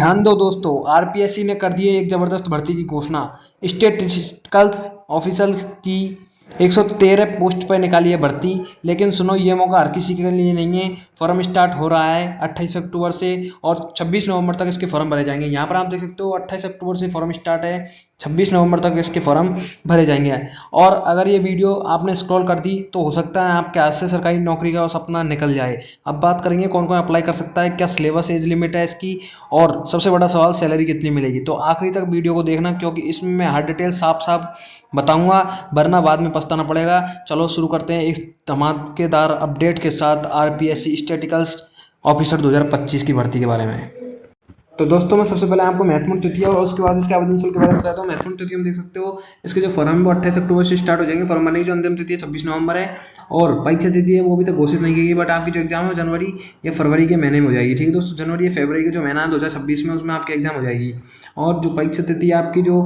ध्यान दो दोस्तों, आरपीएससी ने कर दी है एक जबरदस्त भर्ती की घोषणा। स्टैटिस्टिकल्स ऑफिसर की 113 पोस्ट पर निकाली है भर्ती। लेकिन सुनो, ये मौका हर किसी के लिए नहीं है। फॉर्म स्टार्ट हो रहा है 28 अक्टूबर से और 26 नवंबर तक इसके फॉर्म भरे जाएंगे। यहाँ पर आप देख सकते हो 28 अक्टूबर से फॉर्म स्टार्ट है, 26 नवंबर तक इसके फॉर्म भरे जाएंगे। और अगर ये वीडियो आपने स्क्रॉल कर दी तो हो सकता है आपके हाथ से सरकारी नौकरी का सपना निकल जाए। अब बात करेंगे कौन कौन अप्लाई कर सकता है, क्या सिलेबस एज लिमिट है इसकी, और सबसे बड़ा सवाल सैलरी कितनी मिलेगी। तो आखिरी तक वीडियो को देखना, क्योंकि इसमें मैं हर डिटेल साफ साफ बताऊंगा, वरना बाद में पछताना पड़ेगा। चलो शुरू करते हैं इस धमाकेदार अपडेट के साथ आरपीएससी स्टैटिस्टिकल्स ऑफिसर 2025 की भर्ती के बारे में। तो दोस्तों, मैं सबसे पहले आपको महत्वपूर्ण तिथियां और उसके बाद इसके आवेदन शुल्क के बारे में बताता हूँ। महत्वपूर्ण तिथि हम देख सकते हो, इसके जो फॉर्म है वो 28 अक्टूबर से स्टार्ट हो जाएंगे। फॉर्म भरने की जो अंतिम तिथि है 26 नवंबर है। और परीक्षा तिथि है वो अभी तक घोषित नहीं की गई, बट आपकी जो एग्जाम है जनवरी या फरवरी के महीने में हो जाएगी। ठीक है दोस्तों, जनवरी या फरवरी के जो महीना है 2026 में, उसमें आपकी एग्जाम हो जाएगी। और जो परीक्षा तिथि है आपकी जो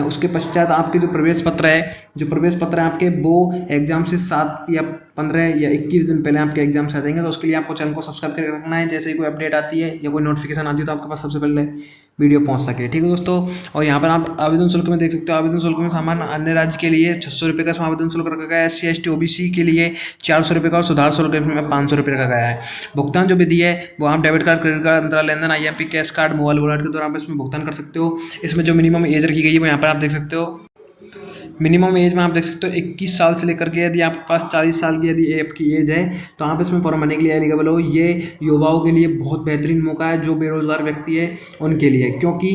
उसके पश्चात आपके जो प्रवेश पत्र है आपके, वो एग्जाम से 7 या 15 या 21 दिन पहले आपके एग्जाम से आ जाएंगे। तो उसके लिए आपको चैनल को सब्सक्राइब करके रखना है, जैसे ही कोई अपडेट आती है या कोई नोटिफिकेशन आती है तो आपके पास सबसे पहले वीडियो पहुंच सके। ठीक है दोस्तों, और यहाँ पर आप आवेदन शुल्क में देख सकते हो। आवेदन शुल्क में सामान्य अन्य राज्य के लिए 600 रुपये का इसमें आवेदन शुल्क रखा गया है। SC ST OBC के लिए 400 रुपये का और सुधार शुल्क में 500 रुपये रखा गया है। भुगतान जो विधि है वो आप डेबिट कार्ड, क्रेडिट कार्ड, अंतराल लेनदेन, IMP, cash card, mobile wallet के द्वारा आप इसमें भुगतान कर सकते हो। इसमें जो मिनिमम एज रखी गई है वो यहाँ पर आप देख सकते हो। मिनिमम एज में आप देख सकते हो 21 साल से लेकर के, यदि आपके पास 40 साल की यदि आपकी एज है तो आप इसमें फॉर्म भरने के लिए एलिजिबल हो। ये युवाओं के लिए बहुत बेहतरीन मौका है, जो बेरोजगार व्यक्ति है उनके लिए, क्योंकि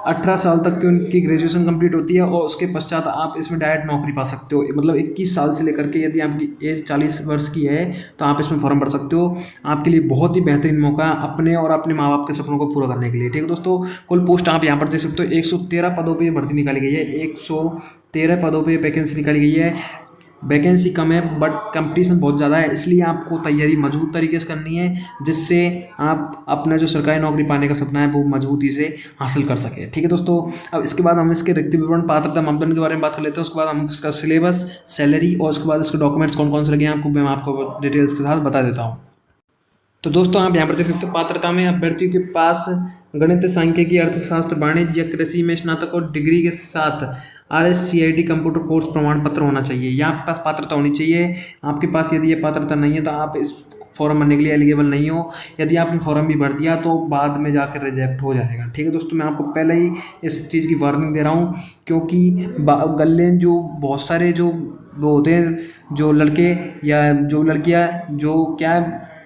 18 साल तक की उनकी ग्रेजुएशन कंप्लीट होती है और उसके पश्चात आप इसमें डायरेक्ट नौकरी पा सकते हो। मतलब 21 साल से लेकर के यदि आपकी एज 40 वर्ष की है तो आप इसमें फॉर्म भर सकते हो। आपके लिए बहुत ही बेहतरीन मौका अपने और अपने माँ बाप के सपनों को पूरा करने के लिए। ठीक है दोस्तों, कुल पोस्ट आप यहाँ पर देख सकते हो। 113 पदों पर भर्ती निकाली गई है। 113 पदों पे वैकेंसी निकाली गई है। वैकेंसी कम है बट कंपटीशन बहुत ज़्यादा है, इसलिए आपको तैयारी मजबूत तरीके से करनी है, जिससे आप अपना जो सरकारी नौकरी पाने का सपना है वो मजबूती से हासिल कर सके। ठीक है दोस्तों, अब इसके बाद हम इसके रिक्त विवरण, पात्रता, मापदंड के बारे में बात कर लेते हैं। उसके बाद हम इसका सिलेबस, सैलरी और उसके बाद इसके डॉक्यूमेंट्स कौन कौन से लगे हैं मैं आपको डिटेल्स के साथ बता देता हूँ। तो दोस्तों, आप यहाँ पर देख सकते हो, पात्रता में अभ्यर्थियों के पास गणित, सांख्यिकी, अर्थशास्त्र, वाणिज्य या कृषि में स्नातक और डिग्री के साथ RSCIT कंप्यूटर कोर्स प्रमाण पत्र होना चाहिए। या आपके पास पात्रता होनी चाहिए। आपके पास यदि ये पात्रता नहीं है तो आप इस फॉर्म भरने के लिए एलिजिबल नहीं हो। यदि आपने फॉर्म भी भर दिया तो बाद में जाकर रिजेक्ट हो जाएगा। ठीक है दोस्तों, मैं आपको पहले ही इस चीज़ की वार्निंग दे रहा हूँ, क्योंकि गले जो बहुत सारे जो वो होते हैं, जो लड़के या जो लड़कियाँ जो क्या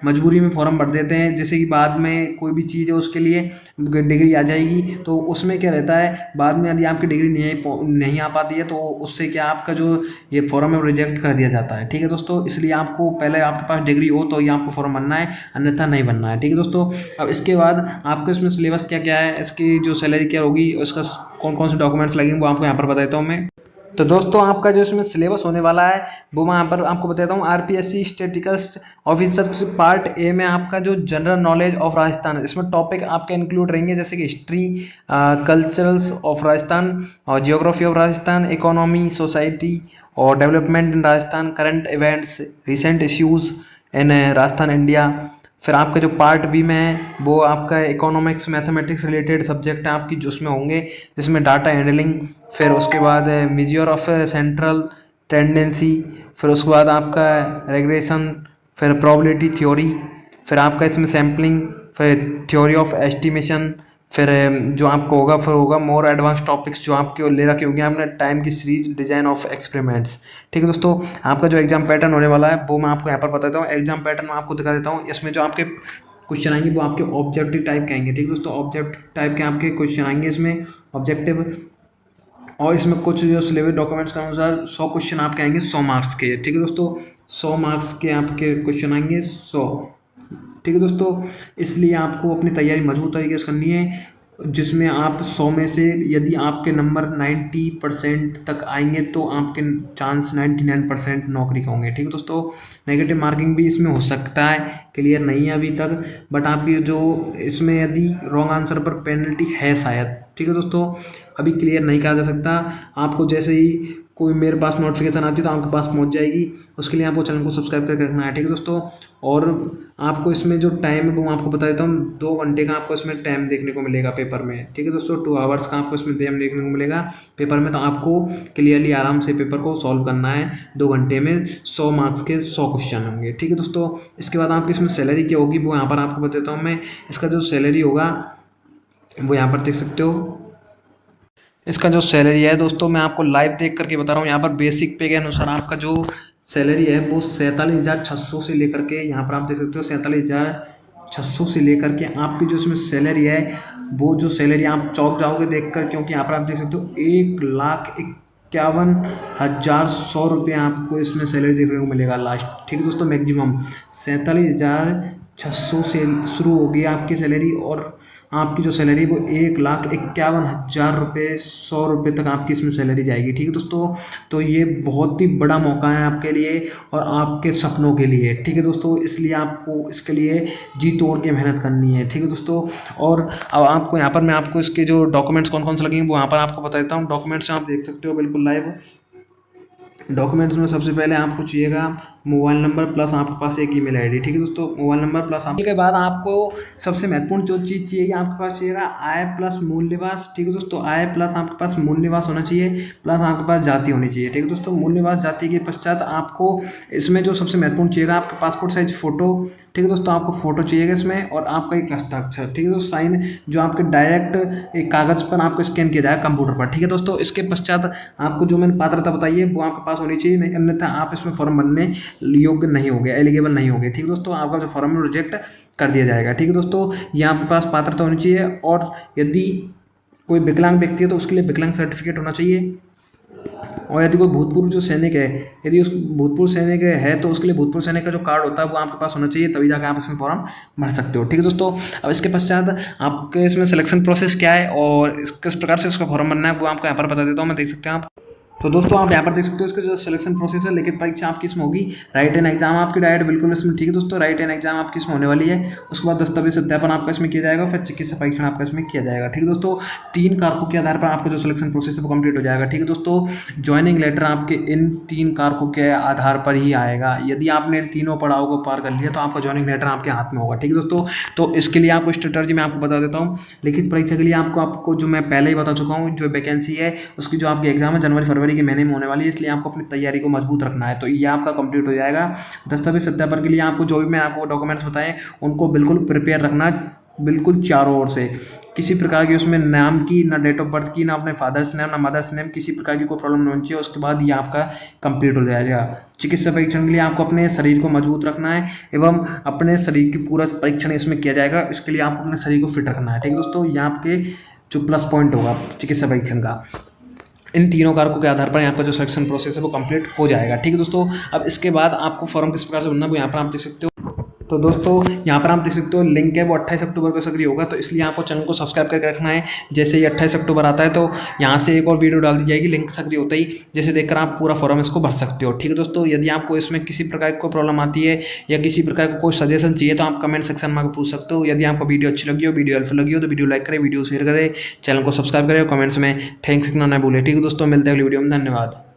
मजबूरी में फॉर्म भर देते हैं, जैसे कि बाद में कोई भी चीज़ है उसके लिए डिग्री आ जाएगी, तो उसमें क्या रहता है, बाद में यदि आपकी डिग्री नहीं आ पाती है तो उससे क्या आपका जो ये फॉर्म है वो रिजेक्ट कर दिया जाता है। ठीक है दोस्तों, इसलिए आपको पहले आपके पास डिग्री हो तो ये आपको फॉर्म भरना है, अन्यथा नहीं भरना है। ठीक है दोस्तों, अब इसके बाद आपको इसमें सिलेबस क्या क्या है, इसकी जो सैलरी क्या होगी, उसका कौन कौन से डॉक्यूमेंट्स लगेंगे वो आपको यहाँ पर बता देता हूँ मैं। तो दोस्तों, आपका जो इसमें सिलेबस होने वाला है वो मैं यहाँ पर आपको बताता हूँ। आरपीएससी स्टैटिस्टिकल्स ऑफिसर पार्ट ए में आपका जो जनरल नॉलेज ऑफ राजस्थान, इसमें टॉपिक आपके इंक्लूड रहेंगे, जैसे कि हिस्ट्री, कल्चरल्स ऑफ राजस्थान और geography of Rajasthan, economy, society और development in Rajasthan, current events, recent issues in Rajasthan India. फिर आपका जो पार्ट बी में है वो आपका इकोनॉमिक्स, मैथमेटिक्स रिलेटेड सब्जेक्ट है आपकी, जो उसमें होंगे, जिसमें डाटा हैंडलिंग, फिर उसके बाद मेजर ऑफ सेंट्रल टेंडेंसी, फिर उसके बाद आपका रेग्रेशन, फिर प्रोबेबिलिटी थ्योरी, फिर आपका इसमें सैम्पलिंग, फिर थ्योरी ऑफ एस्टिमेशन, फिर जो आपको होगा फिर होगा मोर एडवांस टॉपिक्स जो आपके ले रखे होंगे आपने, टाइम की सीरीज, डिजाइन ऑफ एक्सपेरिमेंट्स। ठीक है दोस्तों, आपका जो एग्जाम पैटर्न होने वाला है वो मैं आपको यहाँ पर बता देता हूँ। एग्जाम पैटर्न मैं आपको दिखा देता हूँ। इसमें जो आपके क्वेश्चन आएंगे वो आपके ऑब्जेक्टिव टाइप के आएंगे। ठीक है दोस्तों, ऑब्जेक्टिव टाइप के आपके क्वेश्चन आएंगे इसमें, ऑब्जेक्टिव। और इसमें कुछ जो सिलेबस डॉक्यूमेंट्स के अनुसार 100 क्वेश्चन आपके आएंगे 100 मार्क्स के। ठीक है दोस्तों, 100 मार्क्स के आपके क्वेश्चन आएंगे 100। ठीक है दोस्तों, इसलिए आपको अपनी तैयारी मजबूत तरीके से करनी है, जिसमें आप 100 में से यदि आपके नंबर 90% तक आएंगे तो आपके चांस 99% नौकरी के होंगे। ठीक है दोस्तों, नेगेटिव मार्किंग भी इसमें हो सकता है, क्लियर नहीं है अभी तक, बट आपकी जो इसमें यदि रॉन्ग आंसर पर पेनल्टी है शायद। ठीक है दोस्तों, अभी क्लियर नहीं कहा जा सकता। आपको जैसे ही कोई मेरे पास नोटिफिकेशन आती है तो आपके पास पहुंच जाएगी। उसके लिए आपको चैनल को सब्सक्राइब करके रखना है, ठीक है दोस्तों। और आपको इसमें जो टाइम है वो आपको बता देता हूँ, 2 घंटे का आपको इसमें टाइम देखने को मिलेगा पेपर में, ठीक है दोस्तों। 2 आवर्स का आपको इसमें टाइम देखने को मिलेगा पेपर में। तो आपको क्लियरली आराम से पेपर को सॉल्व करना है 2 घंटे में। 100 मार्क्स के 100 क्वेश्चन होंगे, ठीक है दोस्तों। इसके बाद आपकी इसमें सैलरी क्या होगी वो यहाँ पर आपको बता देता हूँ मैं। इसका जो सैलरी होगा वो यहाँ पर देख सकते हो। इसका जो सैलरी है दोस्तों, मैं आपको लाइव देख करके बता रहा हूँ। यहाँ पर बेसिक पे के अनुसार आपका जो सैलरी है वो 47,600 से लेकर के, यहाँ पर आप देख सकते हो 47,600 से लेकर के आपकी जो इसमें सैलरी है, वो जो सैलरी आप चौंक जाओगे देख कर, क्योंकि यहाँ पर आप देख सकते हो 1,51,100 रुपये आपको इसमें सैलरी देखने को मिलेगा लास्ट, ठीक है दोस्तों। मैक्सिमम 47,600 से शुरू होगी आपकी सैलरी, और आपकी जो सैलरी वो 1,51,000 रुपये 100 रुपये तक आपकी इसमें सैलरी जाएगी, ठीक है दोस्तों। तो ये बहुत ही बड़ा मौका है आपके लिए और आपके सपनों के लिए, ठीक है दोस्तों। इसलिए आपको इसके लिए जी तोड़ के मेहनत करनी है, ठीक है दोस्तों। और अब आपको यहाँ पर मैं आपको इसके जो डॉक्यूमेंट्स कौन कौन से लगेंगे वो यहाँ पर आपको बता देता हूँ। डॉक्यूमेंट्स आप देख सकते हो बिल्कुल लाइव। डॉक्यूमेंट्स में सबसे पहले आपको चाहिएगा मोबाइल नंबर प्लस आपके पास एक ईमेल आईडी, ठीक है दोस्तों। मोबाइल नंबर प्लस के बाद आपको सबसे महत्वपूर्ण जो चीज़ चाहिए आपके पास चाहिएगा आय प्लस मूल निवास, ठीक है दोस्तों। आय प्लस आपके पास मूल निवास होना चाहिए, प्लस आपके पास जाति होनी चाहिए, ठीक है दोस्तों। मूल निवास जाति के पश्चात आपको इसमें जो सबसे महत्वपूर्ण चाहिएगा आपके पासपोर्ट साइज फोटो, ठीक है दोस्तों। आपको फोटो चाहिएगा इसमें, और आपका एक हस्ताक्षर, ठीक है दोस्तों। साइन जो आपके डायरेक्ट एक कागज़ पर आपको स्कैन किया जाएगा कंप्यूटर पर, ठीक है दोस्तों। इसके पश्चात आपको जो मैंने पात्रता बताई है वो आपके पास होनी चाहिए, नहीं अन्यथा आप इसमें फॉर्म भरने योग्य नहीं होंगे, एलिजिबल नहीं होंगे, ठीक है दोस्तों। आपका जो फॉर्म है रिजेक्ट कर दिया जाएगा, ठीक है दोस्तों। यहाँ आपके पास पात्रता होनी चाहिए, और यदि कोई विकलांग व्यक्ति है तो उसके लिए विकलांग सर्टिफिकेट होना चाहिए। और यदि कोई भूतपूर्व जो सैनिक है, यदि उस भूतपूर्व सैनिक है तो उसके लिए भूतपूर्व सैनिक का जो कार्ड होता है वो आपके पास होना चाहिए, तभी जाकर आप इसमें फॉर्म भर सकते हो, ठीक है दोस्तों। अब इसके पश्चात आपके इसमें सिलेक्शन प्रोसेस क्या है और किस प्रकार से उसका फॉर्म भरना है वो आपको यहाँ पर बता देता हूँ मैं, देख सकते हैं आप। तो दोस्तों आप यहाँ पर देख सकते हो इसका जो सिलेक्शन प्रोसेस है। लिखित परीक्षा आपकी इसमें होगी, राइट एंड एग्जाम आपकी डायरेक्ट बिल्कुल इसमें, ठीक है दोस्तों। राइट एंड एग्जाम आपकी इसमें होने वाली है। उसके बाद दस्तावेज सत्यापन आपका इसमें किया जाएगा, फिर चिकित्सा परीक्षण आपका इसमें किया जाएगा, ठीक है दोस्तों। 3 कारकों के आधार पर आपका जो सिलेक्शन प्रोसेस है वो कंप्लीट हो जाएगा, ठीक है दोस्तों। ज्वाइनिंग लेटर आपके इन 3 कारकों के आधार पर ही आएगा। यदि आपने इन तीनों पड़ाव को पार कर लिया तो आपका ज्वाइनिंग लेटर आपके हाथ में होगा, ठीक है दोस्तों। तो इसके लिए आपको स्ट्रेटजी मैं आपको बता देता हूँ। लिखित परीक्षा के लिए आपको जो मैं पहले ही बता चुका हूँ, जो वैकेंसी है उसकी जो आपकी एग्जाम है जनवरी फरवरी के महीने में होने वाली है, इसलिए आपको अपनी तैयारी को मजबूत रखना है। तो ये आपका कंप्लीट हो जाएगा। दस्तावेज सत्यापन के लिए आपको जो भी मैं आपको डॉक्यूमेंट्स बताएं उनको बिल्कुल प्रिपेयर रखना, बिल्कुल चारों ओर से। किसी प्रकार की उसमें नाम की, ना डेट ऑफ बर्थ की, ना अपने फादर्स नेम, ना मदर्स नेम, किसी प्रकार की कोई प्रॉब्लम नहीं होनी चाहिए। उसके बाद ये आपका कंप्लीट हो जाएगा। चिकित्सा परीक्षण के लिए आपको अपने शरीर को मजबूत रखना है एवं अपने शरीर की पूरा परीक्षण इसमें किया जाएगा। इसके लिए आपको अपने शरीर को फिट रखना है, ठीक है दोस्तों। ये आपके जो प्लस पॉइंट होगा चिकित्सा परीक्षण का। इन तीनों कारकों के आधार पर आपका जो सिलेक्शन प्रोसेस है वो कंप्लीट हो जाएगा, ठीक है दोस्तों। अब इसके बाद आपको फॉर्म किस प्रकार से भरना है वो यहाँ पर आप देख सकते हो। तो दोस्तों यहाँ पर आप देख सकते हो लिंक है वो 28 अक्टूबर को सक्रिय होगा, तो इसलिए आपको चैनल को सब्सक्राइब करके रखना है। जैसे ही 28 अक्टूबर आता है तो यहाँ से एक और वीडियो डाल दी जाएगी, लिंक सक्रिय होता ही जैसे देखकर आप पूरा फॉर्म इसको भर सकते हो, ठीक है दोस्तों। यदि आपको इसमें किसी प्रकार की कोई प्रॉब्लम आती है या किसी प्रकार का कोई सजेशन चाहिए तो आप कमेंट सेक्शन में पूछ सकते हो। यदि आपको वीडियो अच्छी लगी हो, वीडियो हेल्पफुल लगी हो तो वीडियो लाइक करें, वीडियो शेयर करें, चैनल को सब्सक्राइब करें, कमेंट्स में थैंक्स लिखना ना भूलें, ठीक है दोस्तों। मिलते हैं अगली वीडियो में, धन्यवाद।